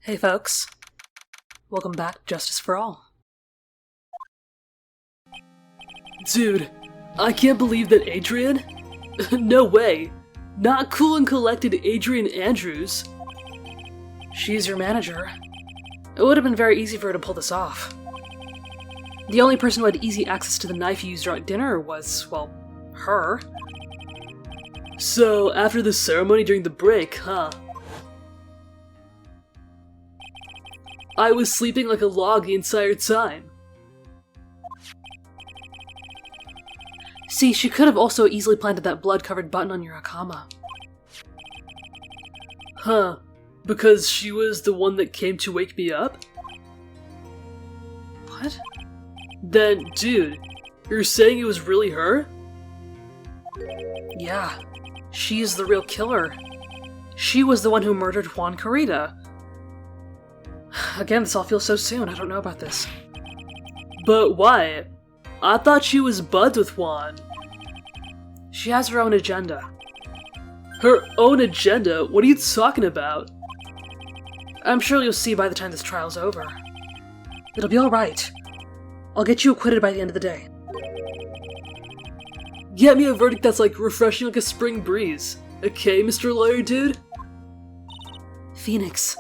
Hey folks, welcome back to Justice for All. Dude, I can't believe that Adrian? No way. Not cool and collected Adrian Andrews. She's your manager. It would have been very easy for her to pull this off. The only person who had easy access to the knife you used at dinner was, well, her. So, after the ceremony during the break, huh? I was sleeping like a log the entire time. See, she could have also easily planted that blood-covered button on your Akama. Huh. Because she was the one that came to wake me up? What? Then, dude, you're saying it was really her? Yeah. She is the real killer. She was the one who murdered Juan Corrida. Again, this all feels so soon. I don't know about this. But why? I thought she was buds with Juan. She has her own agenda. Her own agenda? What are you talking about? I'm sure you'll see by the time this trial's over. It'll be alright. I'll get you acquitted by the end of the day. Get me a verdict that's like refreshing like a spring breeze. Okay, Mr. Lawyer Dude? Phoenix.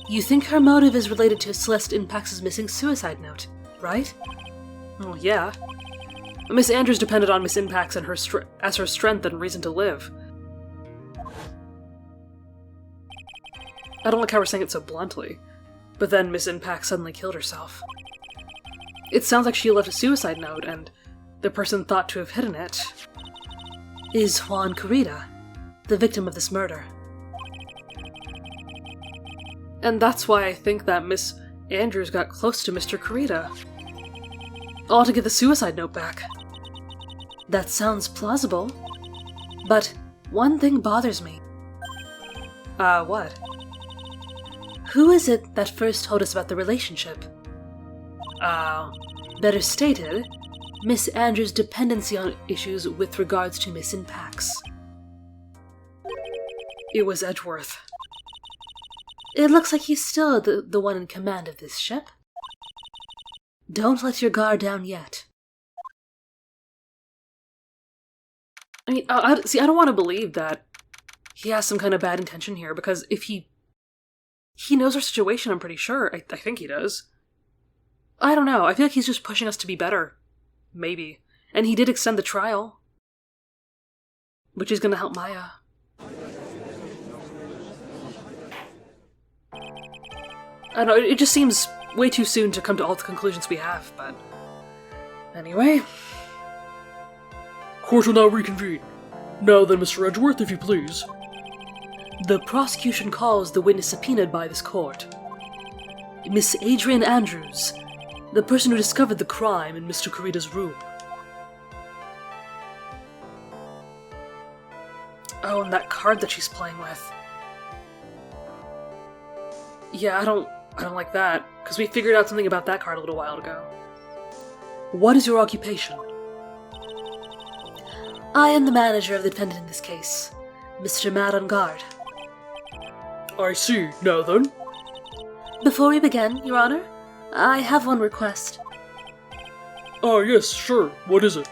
You think her motive is related to Celeste Impax's missing suicide note, right? Oh, yeah. Miss Andrews depended on Miss Impax and as her strength and reason to live. I don't like how we're saying it so bluntly, but then Miss Impax suddenly killed herself. It sounds like she left a suicide note, and the person thought to have hidden it is Juan Corrida, the victim of this murder. And that's why I think that Miss Andrews got close to Mr. Corrida. All to get the suicide note back. That sounds plausible. But one thing bothers me. What? Who is it that first told us about the relationship? Better stated, Miss Andrews' dependency on issues with regards to Miss Impax. It was Edgeworth. It looks like he's still the one in command of this ship. Don't let your guard down yet. I mean, I don't want to believe that he has some kind of bad intention here, because if he knows our situation, I'm pretty sure. I think he does. I don't know, I feel like he's just pushing us to be better. Maybe. And he did extend the trial. Which is gonna help Maya. I don't know, it just seems way too soon to come to all the conclusions we have, but... Anyway... Court will now reconvene. Now then, Mr. Edgeworth, if you please. The prosecution calls the witness subpoenaed by this court. Miss Adrian Andrews, the person who discovered the crime in Mr. Corrida's room. Oh, and that card that she's playing with. Yeah, I don't like that, because we figured out something about that card a little while ago. What is your occupation? I am the manager of the defendant in this case, Mr. Mad on Guard. I see. Now then. Before we begin, Your Honor, I have one request. Yes, sure. What is it?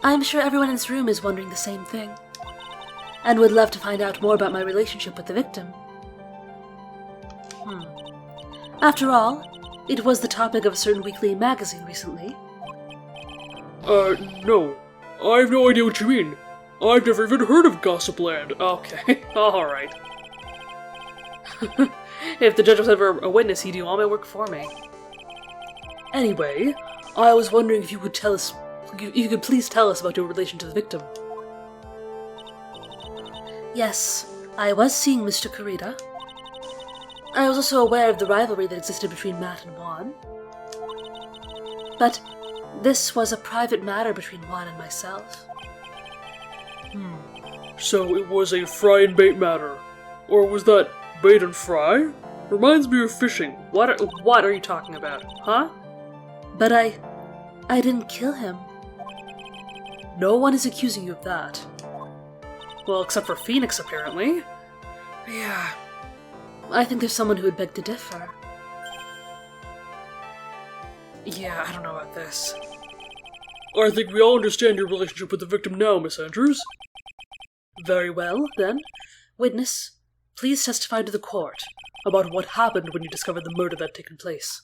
I'm sure everyone in this room is wondering the same thing, and would love to find out more about my relationship with the victim. After all, it was the topic of a certain weekly magazine recently. No. I have no idea what you mean. I've never even heard of Gossipland. Okay, alright. If the judge was ever a witness, he'd do all my work for me. Anyway, I was wondering if you could please tell us about your relation to the victim. Yes, I was seeing Mr. Corrida. I was also aware of the rivalry that existed between Matt and Juan. But this was a private matter between Juan and myself. So it was a fry and bait matter. Or was that bait and fry? Reminds me of fishing. What are you talking about, huh? But I didn't kill him. No one is accusing you of that. Well, except for Phoenix, apparently. Yeah. I think there's someone who would beg to differ. Yeah, I don't know about this. I think we all understand your relationship with the victim now, Miss Andrews. Very well, then. Witness, please testify to the court about what happened when you discovered the murder that had taken place.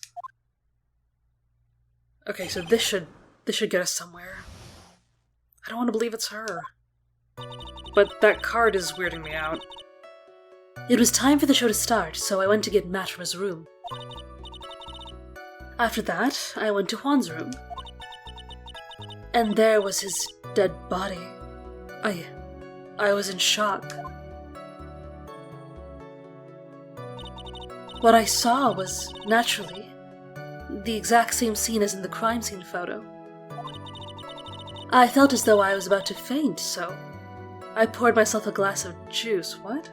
Okay, so this should get us somewhere. I don't want to believe it's her. But that card is weirding me out. It was time for the show to start, so I went to get Matt from his room. After that, I went to Juan's room. And there was his dead body. I was in shock. What I saw was, naturally, the exact same scene as in the crime scene photo. I felt as though I was about to faint, so I poured myself a glass of juice. What?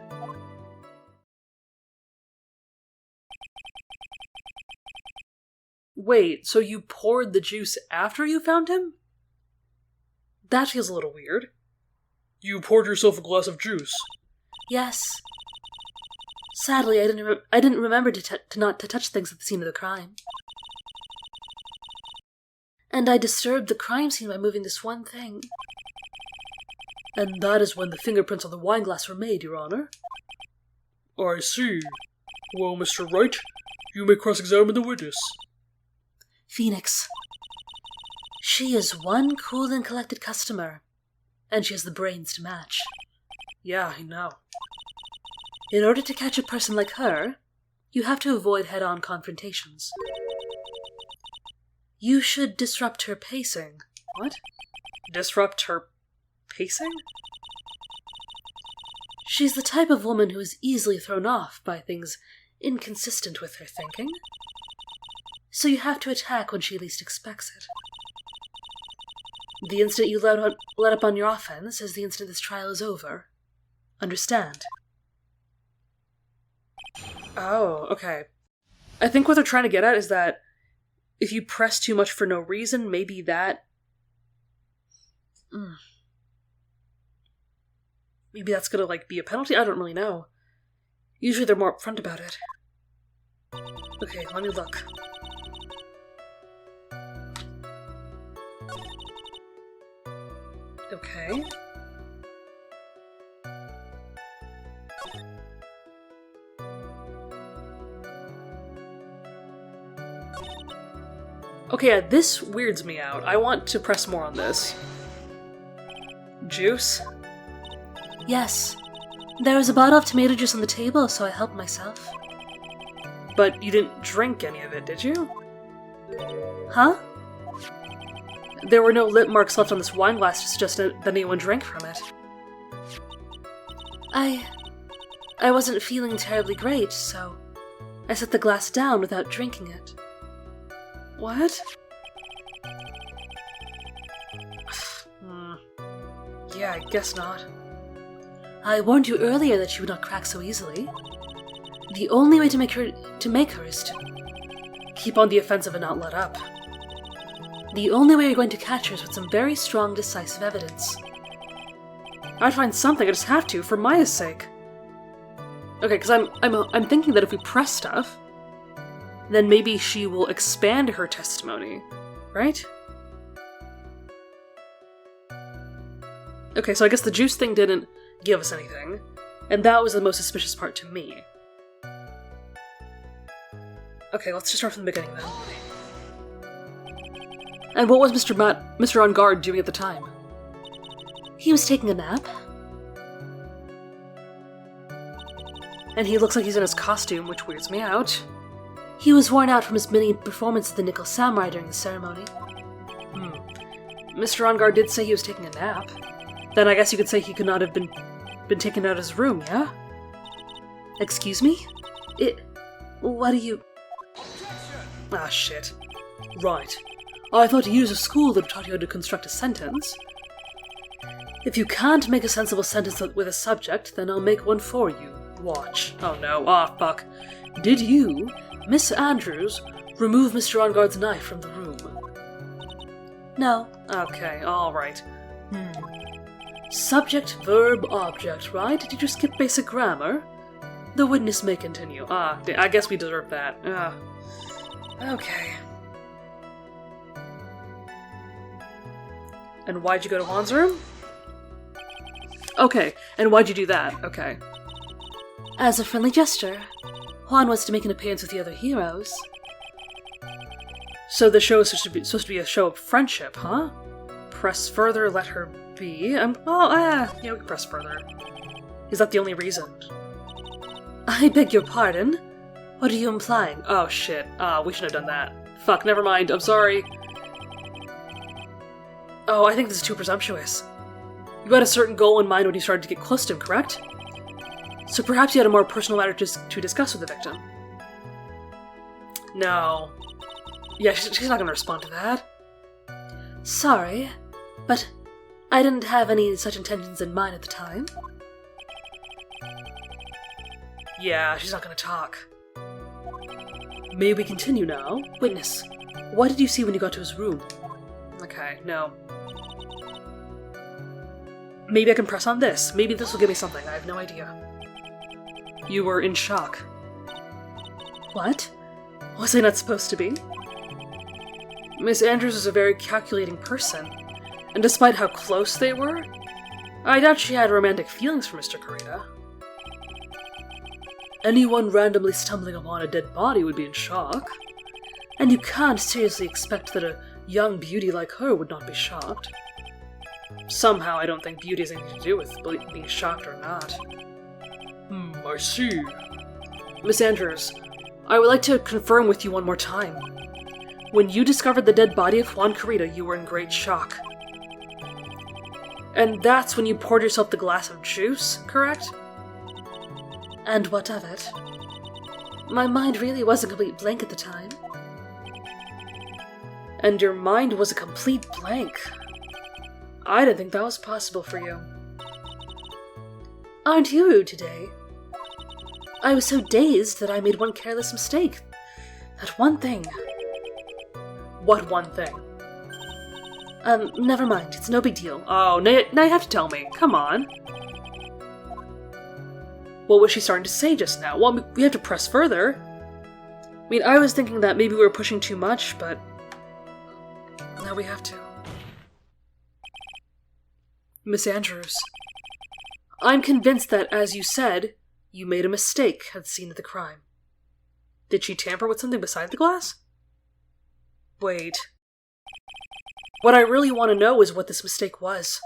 Wait, so you poured the juice after you found him? That feels a little weird. You poured yourself a glass of juice? Yes. Sadly, I didn't remember to not touch things at the scene of the crime. And I disturbed the crime scene by moving this one thing. And that is when the fingerprints on the wine glass were made, Your Honor. I see. Well, Mr. Wright, you may cross-examine the witness. Phoenix. She is one cool and collected customer, and she has the brains to match. Yeah, I know. In order to catch a person like her, you have to avoid head-on confrontations. You should disrupt her pacing. What? Disrupt her pacing? She's the type of woman who is easily thrown off by things inconsistent with her thinking. So you have to attack when she least expects it. The instant you let up on your offense is the instant this trial is over. Understand? Oh, okay. I think what they're trying to get at is that if you press too much for no reason, maybe that... Maybe that's gonna, be a penalty? I don't really know. Usually they're more upfront about it. Okay, let me look. Okay. Okay, yeah, this weirds me out. I want to press more on this. Juice? Yes. There was a bottle of tomato juice on the table, so I helped myself. But you didn't drink any of it, did you? Huh? There were no lip marks left on this wine glass to suggest that anyone drank from it. I wasn't feeling terribly great, so I set the glass down without drinking it. What? Yeah, I guess not. I warned you earlier that she would not crack so easily. The only way to make her is to keep on the offensive and not let up. The only way you're going to catch her is with some very strong, decisive evidence. I'd find something, I just have to, for Maya's sake. Okay, because I'm thinking that if we press stuff, then maybe she will expand her testimony, right? Okay, so I guess the juice thing didn't give us anything, and that was the most suspicious part to me. Okay, let's just start from the beginning then. And what was Mr. On Guard doing at the time? He was taking a nap. And he looks like he's in his costume, which weirds me out. He was worn out from his mini performance of the Nickel Samurai during the ceremony. Mr. On Guard did say he was taking a nap. Then I guess you could say he could not have been taken out of his room, yeah? Excuse me? What do you... Ah, shit. Right. I thought you used a school that taught you how to construct a sentence. If you can't make a sensible sentence with a subject, then I'll make one for you. Watch. Oh no, fuck. Did you, Miss Andrews, remove Mr. On Guard's knife from the room? No. Okay, alright. Subject, verb, object, right? Did you skip basic grammar? The witness may continue. I guess we deserve that. Okay. And why'd you go to Juan's room? Okay, and why'd you do that? Okay. As a friendly gesture, Juan was to make an appearance with the other heroes. So the show is supposed to be a show of friendship, huh? Press further, let her be. We can press further. Is that the only reason? I beg your pardon? What are you implying? Oh shit. We should have done that. Fuck, never mind. I'm sorry. Oh, I think this is too presumptuous. You had a certain goal in mind when you started to get close to him, correct? So perhaps you had a more personal matter to discuss with the victim. No. Yeah, she's not gonna respond to that. Sorry, but I didn't have any such intentions in mind at the time. Yeah, she's not gonna talk. May we continue now? Witness, what did you see when you got to his room? Okay, no. Maybe I can press on this. Maybe this will give me something. I have no idea. You were in shock. What? Was I not supposed to be? Miss Andrews is a very calculating person, and despite how close they were, I doubt she had romantic feelings for Mr. Kurita. Anyone randomly stumbling upon a dead body would be in shock, and you can't seriously expect that a young beauty like her would not be shocked. Somehow I don't think beauty has anything to do with being shocked or not. I see. Miss Andrews, I would like to confirm with you one more time. When you discovered the dead body of Juan Kurita, you were in great shock. And that's when you poured yourself the glass of juice, correct? And what of it? My mind really was a complete blank at the time. And your mind was a complete blank. I didn't think that was possible for you. Aren't you rude today? I was so dazed that I made one careless mistake. That one thing. What one thing? Never mind. It's no big deal. Oh, now you have to tell me. Come on. What was she starting to say just now? Well, we have to press further. I mean, I was thinking that maybe we were pushing too much, but now we have to. Miss Andrews, I'm convinced that, as you said, you made a mistake at the scene of the crime. Did she tamper with something beside the glass? Wait. What I really want to know is what this mistake was.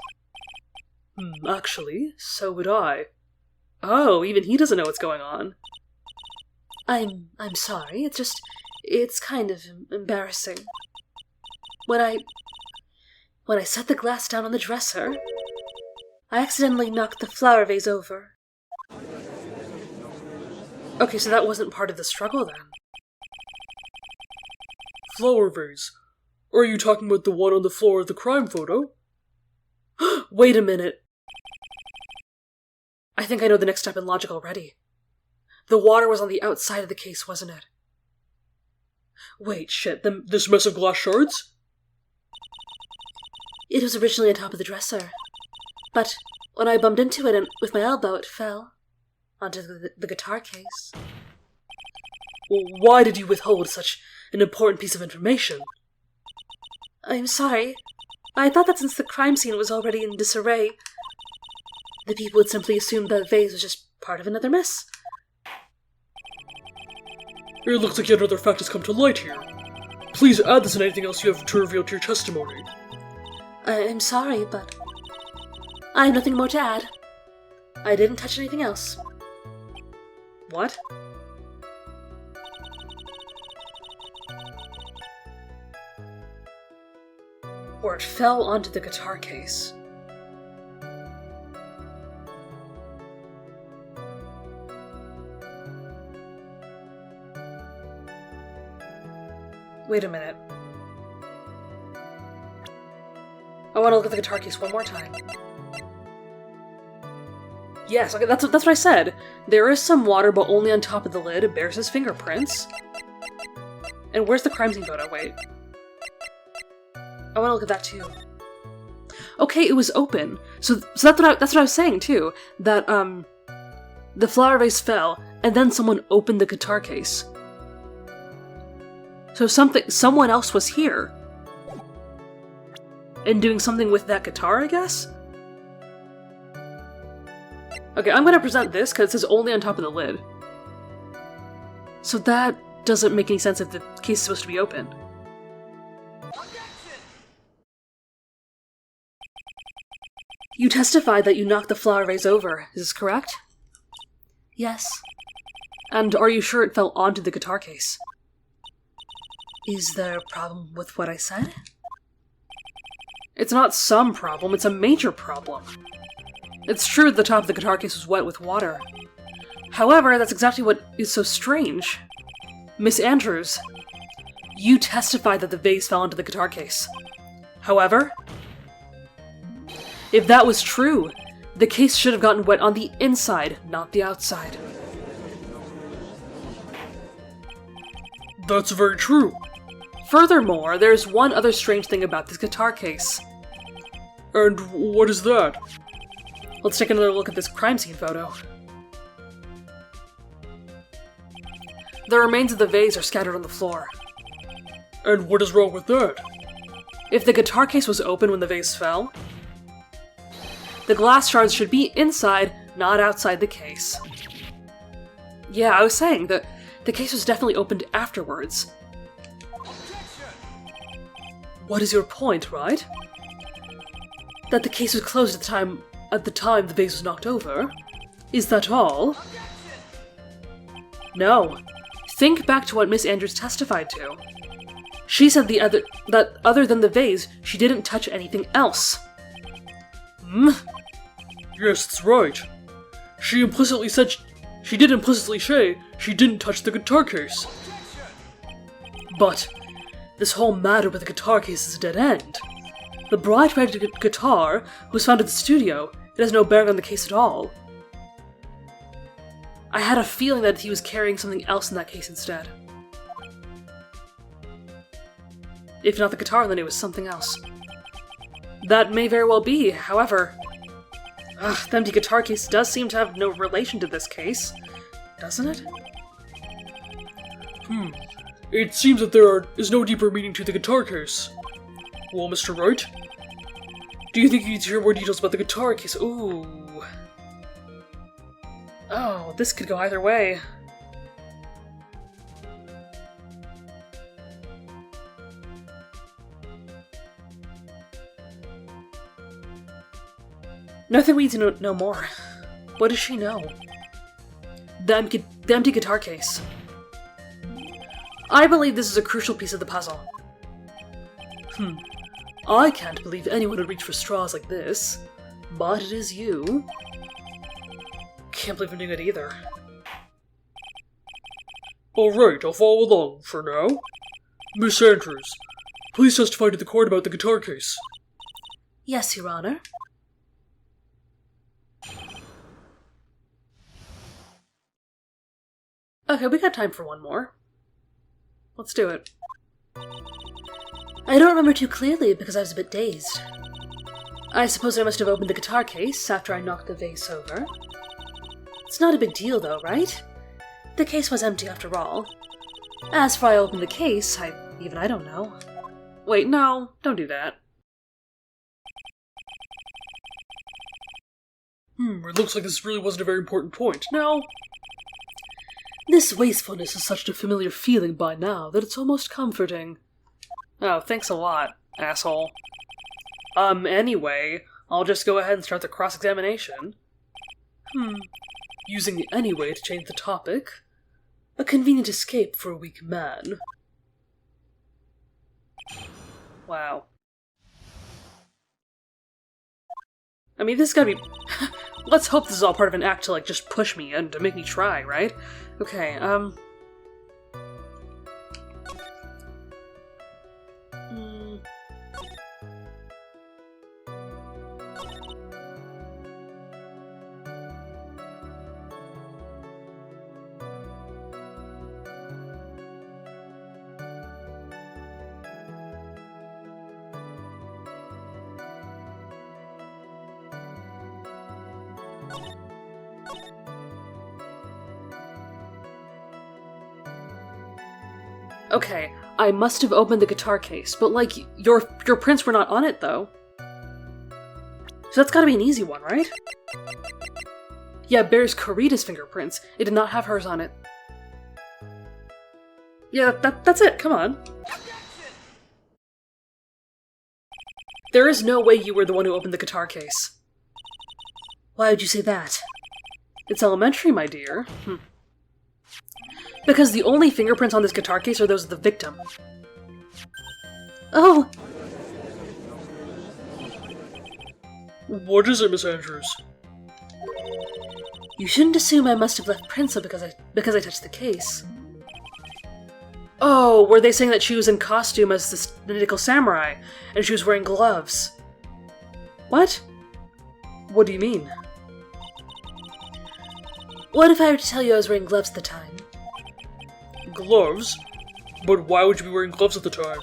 Actually, so would I. Oh, even he doesn't know what's going on. I'm sorry, it's kind of embarrassing. When I set the glass down on the dresser, I accidentally knocked the flower vase over. Okay, so that wasn't part of the struggle then. Flower vase? Are you talking about the one on the floor of the crime photo? Wait a minute. I think I know the next step in logic already. The water was on the outside of the case, wasn't it? Wait, shit, this mess of glass shards? It was originally on top of the dresser, but when I bumped into it and with my elbow it fell onto the guitar case. Well, why did you withhold such an important piece of information? I'm sorry. I thought that since the crime scene was already in disarray, the people would simply assume the vase was just part of another mess. It looks like yet another fact has come to light here. Please add this and anything else you have to reveal to your testimony. I'm sorry, but I have nothing more to add. I didn't touch anything else. What? Or it fell onto the guitar case. Wait a minute. I want to look at the guitar case one more time. Yes, okay, that's what I said. There is some water, but only on top of the lid. It bears his fingerprints. And where's the crime scene photo? Wait. I want to look at that too. Okay, it was open. So that's what I was saying too. That the flower vase fell, and then someone opened the guitar case. So someone else was here. And doing something with that guitar, I guess? Okay, I'm gonna present this because it says only on top of the lid. So that doesn't make any sense if the case is supposed to be open. You testified that you knocked the flower vase over, is this correct? Yes. And are you sure it fell onto the guitar case? Is there a problem with what I said? It's not some problem, it's a major problem. It's true that the top of the guitar case was wet with water. However, that's exactly what is so strange. Miss Andrews, you testified that the vase fell into the guitar case. However, if that was true, the case should have gotten wet on the inside, not the outside. That's very true. Furthermore, there's one other strange thing about this guitar case. And what is that? Let's take another look at this crime scene photo. The remains of the vase are scattered on the floor. And what is wrong with that? If the guitar case was open when the vase fell, the glass shards should be inside, not outside the case. Yeah, I was saying that the case was definitely opened afterwards. What is your point, Wright? That the case was closed at the time the vase was knocked over? Is that all? No. Think back to what Miss Andrews testified to. She said that other than the vase, she didn't touch anything else. Yes, that's right. She did implicitly say she didn't touch the guitar case. But this whole matter with the guitar case is a dead end. The bride rented a guitar was found at the studio. It has no bearing on the case at all. I had a feeling that he was carrying something else in that case instead. If not the guitar, then it was something else. That may very well be, however... the empty guitar case does seem to have no relation to this case, doesn't it? It seems that there is no deeper meaning to the guitar case. Well, Mr. Wright? Do you think you need to hear more details about the guitar case? Ooh. Oh, this could go either way. Nothing we need to know more. What does she know? The empty guitar case. I believe this is a crucial piece of the puzzle. I can't believe anyone would reach for straws like this. But it is you. Can't believe I'm doing it either. Alright, I'll follow along for now. Miss Andrews, please testify to the court about the guitar case. Yes, Your Honor. Okay, we got time for one more. Let's do it. I don't remember too clearly because I was a bit dazed. I suppose I must have opened the guitar case after I knocked the vase over. It's not a big deal though, right? The case was empty after all. As for I opened the case, I don't know. Wait, no, don't do that. It looks like this really wasn't a very important point. No. This wastefulness is such a familiar feeling by now that it's almost comforting. Oh, thanks a lot, asshole. Anyway, I'll just go ahead and start the cross-examination. Using the anyway to change the topic. A convenient escape for a weak man. Wow. I mean, this gotta be... Let's hope this is all part of an act to, just push me and to make me try, right? Okay, Okay, I must have opened the guitar case, but like, your prints were not on it though. So that's gotta be an easy one, right? Yeah, it bears Kurita's fingerprints. It did not have hers on it. Yeah, that's it, come on. There is no way you were the one who opened the guitar case. Why would you say that? It's elementary, my dear. Because the only fingerprints on this guitar case are those of the victim. Oh! What is it, Miss Andrews? You shouldn't assume I must have left prints on because I touched the case. Oh, were they saying that she was in costume as the Nidical Samurai, and she was wearing gloves? What? What do you mean? What if I were to tell you I was wearing gloves at the time? Gloves? But why would you be wearing gloves at the time?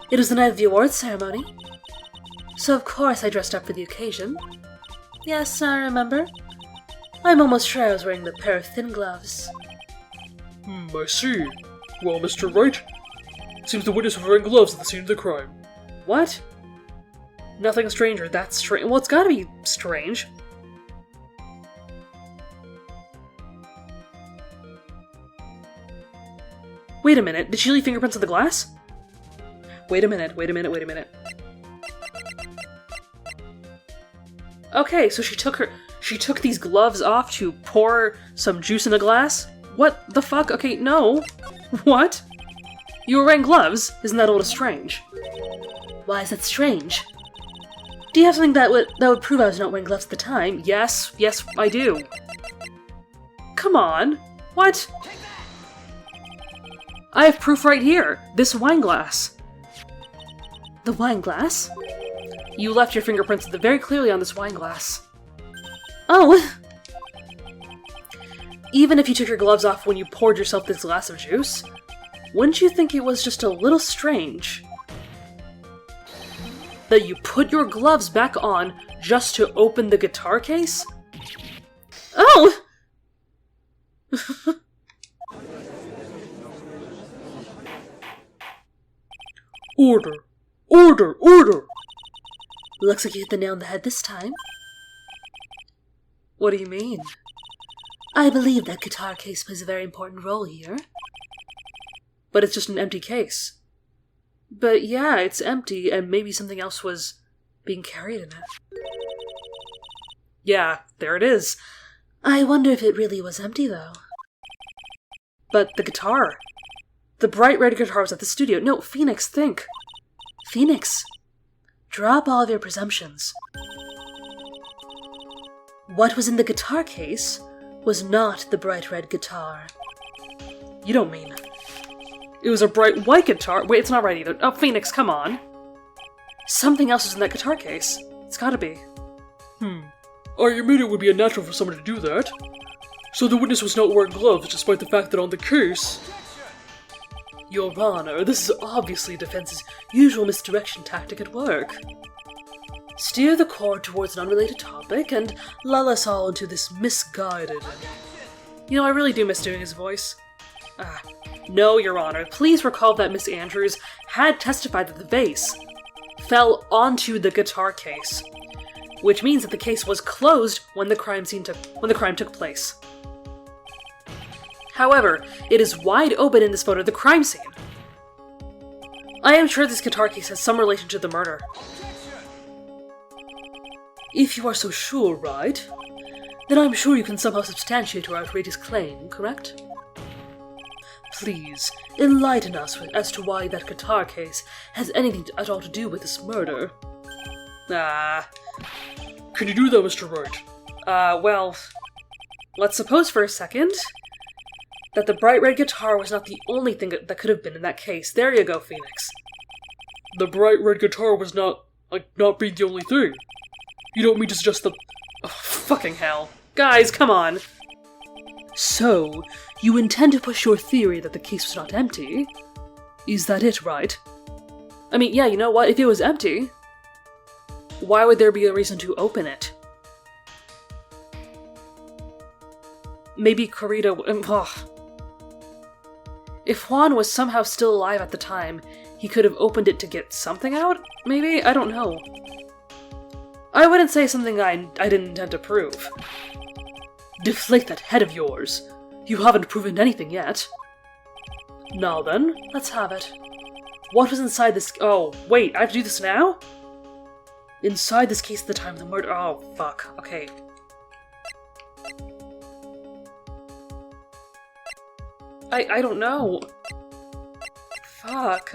It was the night of the awards ceremony. So of course I dressed up for the occasion. Yes, I remember. I'm almost sure I was wearing the pair of thin gloves. I see. Well, Mr. Wright, seems the witness was wearing gloves at the scene of the crime. What? Nothing stranger, that's strange. Well, it's gotta be strange. Wait a minute, did she leave fingerprints on the glass? Wait a minute. Okay, so she took these gloves off to pour some juice in a glass? What the fuck? Okay, no. What? You were wearing gloves? Isn't that a little strange? Why is that strange? Do you have something that would prove I was not wearing gloves at the time? Yes, I do. Come on. What? I have proof right here. This wine glass. The wine glass? You left your fingerprints very clearly on this wine glass. Oh! Even if you took your gloves off when you poured yourself this glass of juice, wouldn't you think it was just a little strange that you put your gloves back on just to open the guitar case? Oh! Order! Order! Order! Looks like you hit the nail on the head this time. What do you mean? I believe that guitar case plays a very important role here. But it's just an empty case. But yeah, it's empty, and maybe something else was being carried in it. Yeah, there it is. I wonder if it really was empty, though. But the guitar. The bright red guitar was at the studio. No, Phoenix, think. Phoenix, drop all of your presumptions. What was in the guitar case was not the bright red guitar. You don't mean... It was a bright white guitar? Wait, it's not right either. Oh, Phoenix, come on. Something else is in that guitar case. It's gotta be. I admit it would be unnatural for someone to do that. So the witness was not wearing gloves, despite the fact that on the case... Your Honor, this is obviously defense's usual misdirection tactic at work. Steer the court towards an unrelated topic and lull us all into this misguided... You know, I really do miss doing his voice. No, Your Honor, please recall that Miss Andrews had testified that the vase fell onto the guitar case, which means that the case was closed when the crime took place. However, it is wide open in this photo of the crime scene. I am sure this guitar case has some relation to the murder. If you are so sure, Wright, then I'm sure you can somehow substantiate your outrageous claim, correct? Please, enlighten us as to why that guitar case has anything at all to do with this murder. Can you do that, Mr. Wright? Well, let's suppose for a second that the bright red guitar was not the only thing that could have been in that case. There you go, Phoenix. The bright red guitar was not being the only thing. You don't mean to suggest the... Oh, fucking hell. Guys, come on. So, you intend to push your theory that the case was not empty? Is that it, Wright? I mean, yeah, you know what? If it was empty, why would there be a reason to open it? Maybe Kurita... If Juan was somehow still alive at the time, he could have opened it to get something out? Maybe? I don't know. I wouldn't say something I didn't intend to prove. Deflate that head of yours. You haven't proven anything yet. Now then, let's have it. What was inside this— oh, wait, I have to do this now? Inside this case at the time of the murder— oh, fuck. Okay. I don't know. Fuck,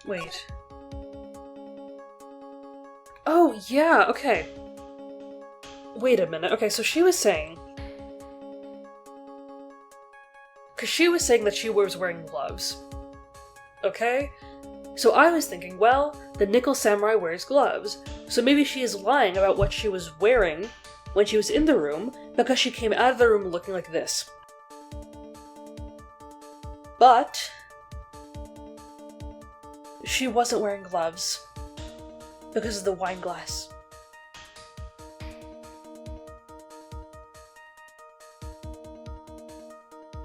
wait. Oh, yeah, okay. Wait a minute. Okay, so she was saying... because she was saying that she was wearing gloves. Okay? So I was thinking, well, the Nickel Samurai wears gloves, so maybe she is lying about what she was wearing when she was in the room because she came out of the room looking like this. But... she wasn't wearing gloves because of the wine glass.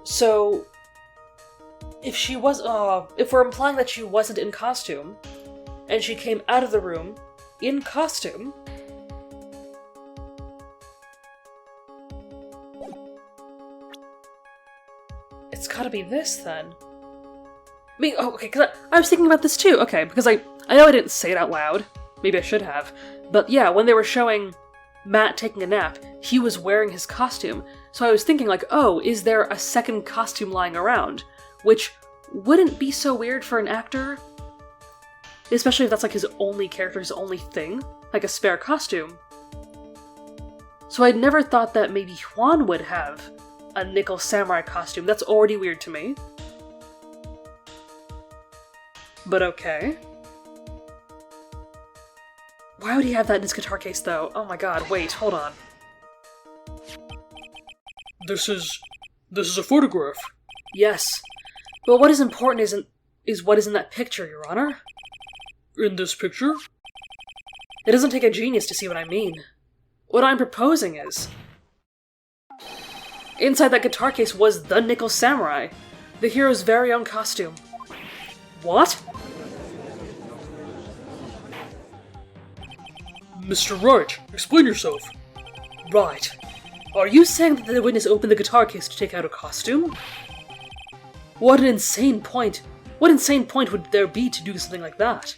So, if she was— if we're implying that she wasn't in costume, and she came out of the room in costume, it's gotta be this then. Oh, okay, because I was thinking about this too, okay, because I know I didn't say it out loud. Maybe I should have. But yeah, when they were showing Matt taking a nap, he was wearing his costume. So I was thinking like, oh, is there a second costume lying around? Which wouldn't be so weird for an actor. Especially if that's like his only character, his only thing. Like a spare costume. So I'd never thought that maybe Juan would have a Nickel Samurai costume. That's already weird to me. But okay. Why would he have that in his guitar case, though? Oh my god, wait, hold on. This is a photograph. Yes. But what is important is what is in that picture, Your Honor. In this picture? It doesn't take a genius to see what I mean. What I'm proposing is... inside that guitar case was the Nickel Samurai, the hero's very own costume. What? Mr. Wright, explain yourself. Right. Are you saying that the witness opened the guitar case to take out a costume? What an insane point. What insane point would there be to do something like that?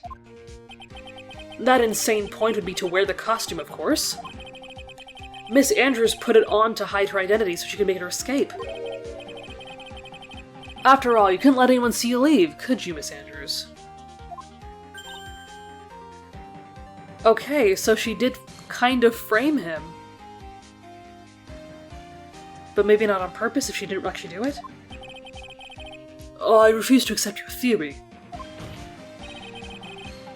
That insane point would be to wear the costume, of course. Miss Andrews put it on to hide her identity so she could make her escape. After all, you couldn't let anyone see you leave, could you, Miss Andrews? Okay, so she did kind of frame him. But maybe not on purpose if she didn't actually do it? I refuse to accept your theory.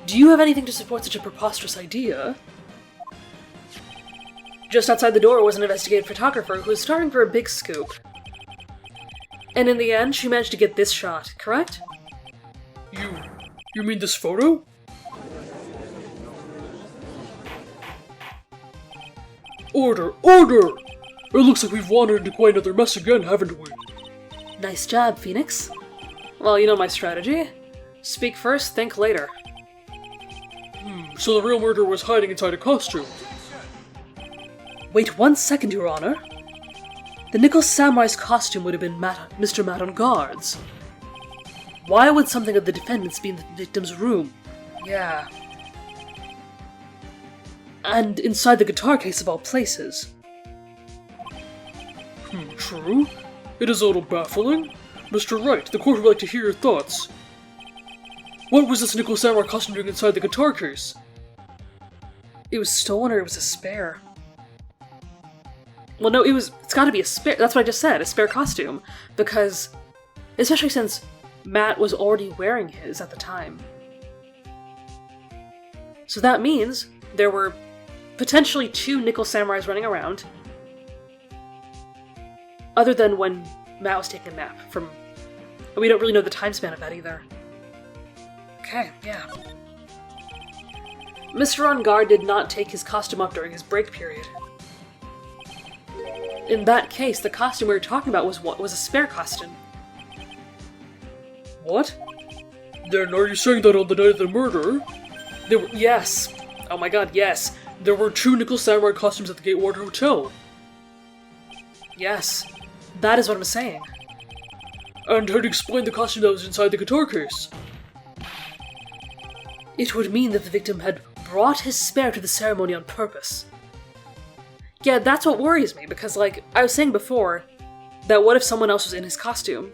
Do you have anything to support such a preposterous idea? Just outside the door was an investigative photographer who was starting for a big scoop. And in the end, she managed to get this shot, correct? You mean this photo? Order! Order! It looks like we've wandered into quite another mess again, haven't we? Nice job, Phoenix. Well, you know my strategy. Speak first, think later. So the real murderer was hiding inside a costume. Wait 1 second, Your Honor. The Nickel Samurai's costume would have been Mr. Matt on guards. Why would something of the defendant's be in the victim's room? Yeah. And inside the guitar case of all places. True. It is a little baffling. Mr. Wright, the court would like to hear your thoughts. What was this Nickel Samurai costume doing inside the guitar case? It was stolen or it was a spare. Well, no, it's gotta be a spare, that's what I just said, a spare costume. Because, especially since Matt was already wearing his at the time. So that means there were potentially 2 Nickel Samurais running around. Other than when Matt was taking a nap from... We don't really know the time span of that either. Okay, yeah. Mr. On Guard did not take his costume off during his break period. In that case, the costume we were talking about was a spare costume. What? Then are you saying that on the night of the murder, Yes. Oh my god, yes. there were 2 Nickel Samurai costumes at the Gatewater Hotel? Yes. That is what I'm saying. And how to explain the costume that was inside the guitar case? It would mean that the victim had brought his spare to the ceremony on purpose. Yeah, that's what worries me, because, like, I was saying before, that what if someone else was in his costume?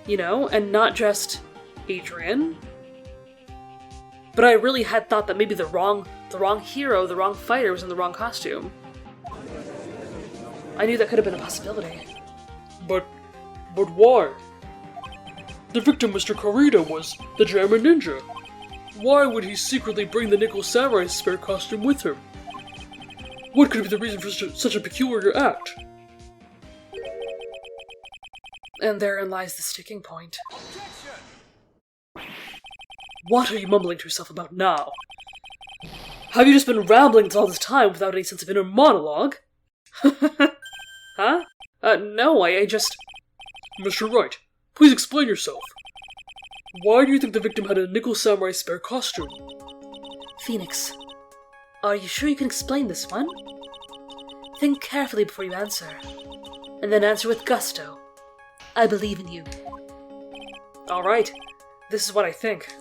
You know, and not just Adrian? But I really had thought that maybe the wrong hero, the wrong fighter was in the wrong costume. I knew that could have been a possibility. But why? The victim, Mr. Kurita, was the German ninja. Why would he secretly bring the Nickel Samurai spare costume with him? What could be the reason for such a peculiar act? And therein lies the sticking point. What are you mumbling to yourself about now? Have you just been rambling all this time without any sense of inner monologue? Huh? No, I just... Mr. Wright, please explain yourself. Why do you think the victim had a Nickel Samurai spare costume? Phoenix, are you sure you can explain this one? Think carefully before you answer, and then answer with gusto. I believe in you. Alright, this is what I think.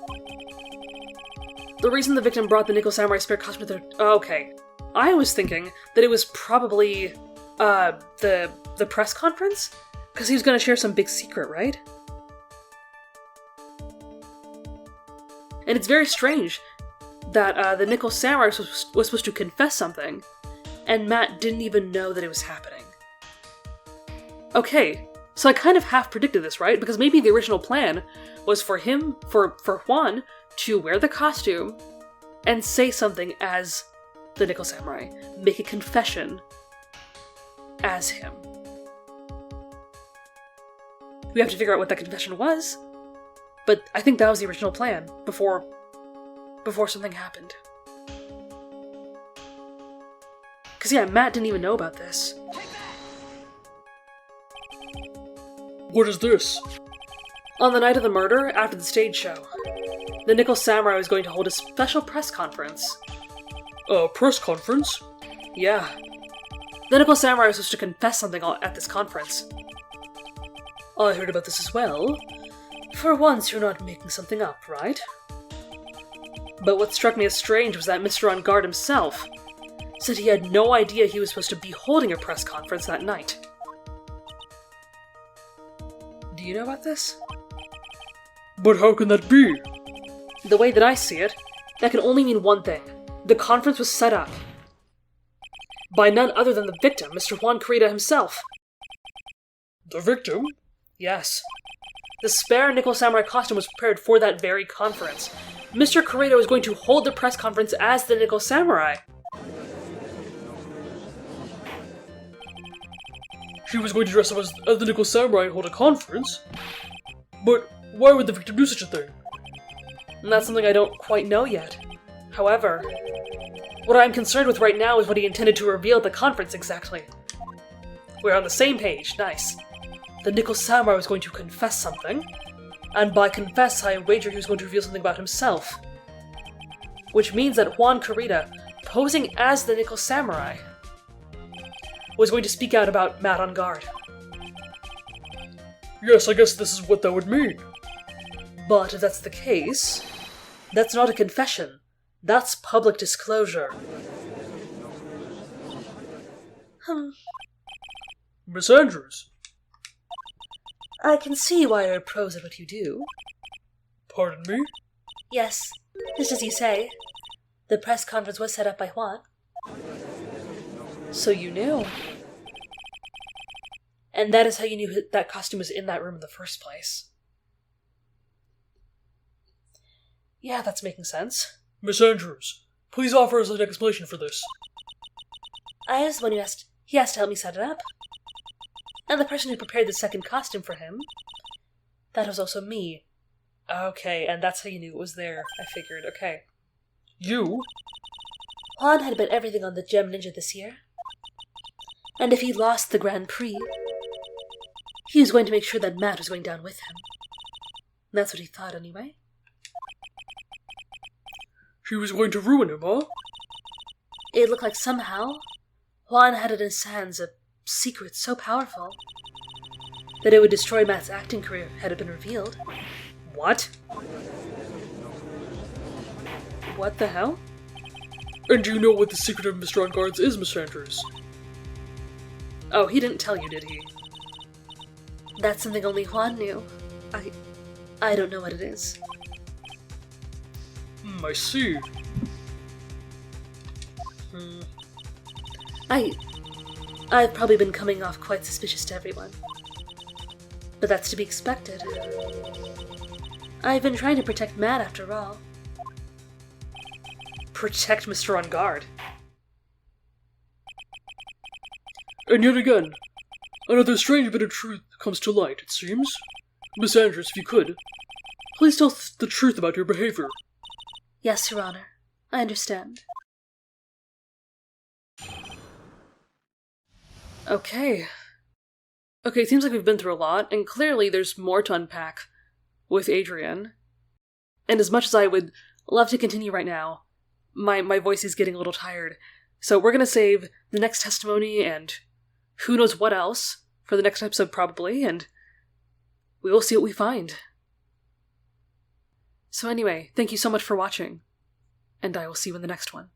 The reason the victim brought the Nickel Samurai spare costume with her... Okay. I was thinking that it was probably, the press conference? Because he was going to share some big secret, right? And it's very strange that the Nickel Samurai was supposed to confess something, and Matt didn't even know that it was happening. Okay, so I kind of half predicted this, right? Because maybe the original plan was for Juan to wear the costume and say something as the Nickel Samurai, make a confession as him. We have to figure out what that confession was, but I think that was the original plan before something happened. Because yeah, Matt didn't even know about this. What is this? On the night of the murder, after the stage show, the Nickel Samurai was going to hold a special press conference. A press conference? Yeah. The Nickel Samurai was supposed to confess something at this conference. I heard about this as well. For once, you're not making something up, right? But what struck me as strange was that Mr. On Guard himself said he had no idea he was supposed to be holding a press conference that night. Do you know about this? But how can that be? The way that I see it, that can only mean one thing. The conference was set up by none other than the victim, Mr. Juan Kurita himself. The victim? Yes. The spare Nickel Samurai costume was prepared for that very conference. Mr. Kurita was going to hold the press conference as the Nickel Samurai. She was going to dress up as the Nickel Samurai and hold a conference? But why would the victim do such a thing? And that's something I don't quite know yet. However, what I'm concerned with right now is what he intended to reveal at the conference exactly. We're on the same page, nice. The Nickel Samurai was going to confess something, and by confess I wager he was going to reveal something about himself. Which means that Juan Kurita, posing as the Nickel Samurai, was going to speak out about Matt on Guard. Yes, I guess this is what that would mean. But if that's the case, that's not a confession. That's public disclosure. Miss Andrews. I can see why you're pros at what you do. Pardon me? Yes, just as you say. The press conference was set up by Juan. So you knew. And that is how you knew that costume was in that room in the first place. Yeah, that's making sense. Miss Andrews, please offer us an explanation for this. I was the one who asked. He asked to help me set it up. And the person who prepared the second costume for him, that was also me. Okay, and that's how you knew it was there, I figured. Okay. You? Juan had bet everything on the Gem Ninja this year. And if he lost the Grand Prix, he was going to make sure that Matt was going down with him. That's what he thought, anyway. She was going to ruin him, huh? It looked like somehow Juan had in his hands a secret so powerful that it would destroy Matt's acting career had it been revealed. What? What the hell? And do you know what the secret of Mr. On-Guard's is, Miss Andrews? Oh, he didn't tell you, did he? That's something only Juan knew. I don't know what it is. I see. I've probably been coming off quite suspicious to everyone. But that's to be expected. I've been trying to protect Matt after all. Protect Mr. On Guard. And yet again, another strange bit of truth comes to light, it seems. Miss Andrews, if you could, please tell the truth about your behavior. Yes, Your Honor. I understand. Okay. Okay, it seems like we've been through a lot, and clearly there's more to unpack with Adrian. And as much as I would love to continue right now, my voice is getting a little tired. So we're gonna save the next testimony and who knows what else for the next episode probably, and we will see what we find. So anyway, thank you so much for watching, and I will see you in the next one.